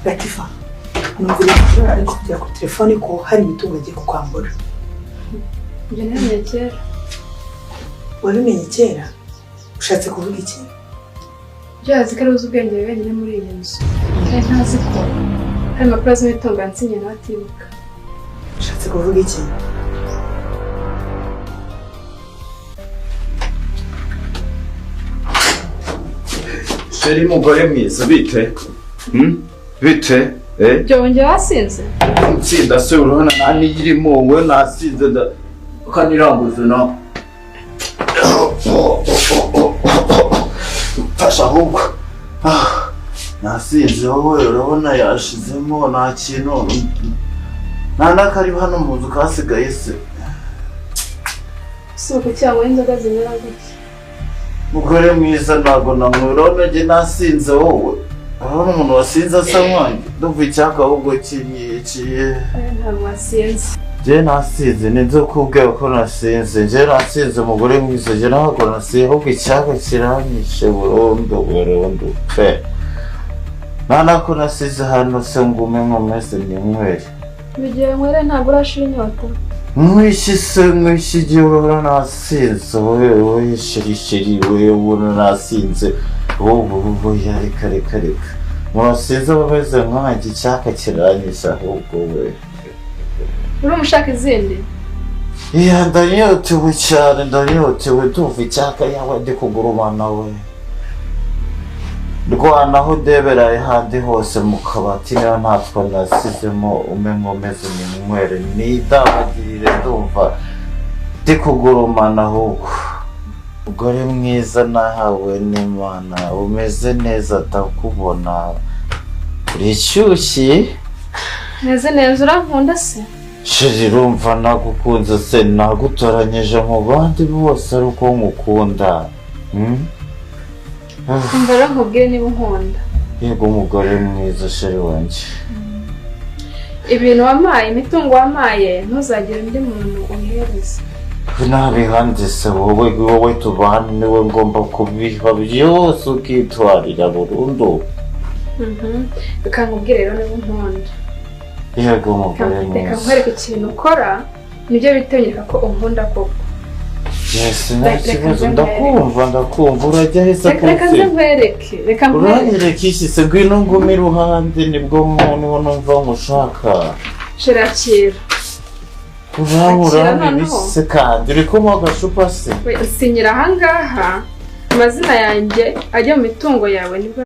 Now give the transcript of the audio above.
Latifa, numvira ko ari kujya ku telefone ko hari imitungo agiye kukwambura. Ibyo namenye kera. Wabimenye kera? Ushatse kuvuga iki? Byazi ko ari uzi ubwenge wenyine muri iyi nzu. Kandi ntazi ko hari amakuru z'imitungo yansinye n'abatibuka. Ushatse kuvuga iki? Sheri mugore mwiza bite? Bite? Byongeye wasinze? Nsinda se urabona nani irimo we nasinze da kaniranguze na. Fasha ahubwo. Nasinze wowe urabona yashizemo nta kintu. Nakari hano mu nzu kasigaye se. Suko cyangwa inzoga zimera gutya. Mugore mwiza ntago namwurona je nasinze wowe. Urabona umuntu wasinze asa nkanjye. Ndumva icyaka ahubwo kinyiye. Ntabwo wasinze. Je nasinze ninzo kubwira ko nasinze. Je nasinze mugore mwiza je ntago nasinze ahubwo icyaka kiranyishe burundu pe. Ko nasize hano se ngume nkomeze ninywere. Bigiye mwere ntabwo urashira inyota. Mwishyigiye urabona nasinze wowe shirishiri wowe nasinze wowe reka mwasinze bameze nkanjye icyaka kiranyisha ahubwo we uri umushaka izindi? Iya ndanyotewe cyane ndanyotewe ndumva icyaka yawe ndi kugurumana we ndwanaho ndebera handi hose mu kabati niba ntatwo nasizemo umeze ninywere nidabagirire ndumva ndi kugurumana ahubwo mugore mwiza nahawe n'Imana umeze neza ndakubona urishyushye meze neza urankunda se? Sheri rumva nagukunze se nagutoranyije mu bandi bose ari uko nkukunda Mbara nkubwire niba unkunda. Yego mugore mwiza sheri wanjye. Ibintu wamaye imitungo wamaye ntuzagire undi muntu uhereza. Nabihandi se wowe tubana niwe ngomba kubiha byose ukitwarira burundu. Reka nkubwire rero niba unkunda. Yego mugore mwiza. Reka nkwereke ikintu ukora nibyo bitonyeka ko unkunda koko. Yes, nakibazo ndakumva urajya heza kose. Reka nkwereke. Reka nkwereke iki se ngwino ngume iruhande nibwo umuntu numva ngushaka. Shirakira. Urabura bise kandi uri kuma agashupa se. Sinyira ahangaha amazina yanjye ajya mu mitungo yawe nibwo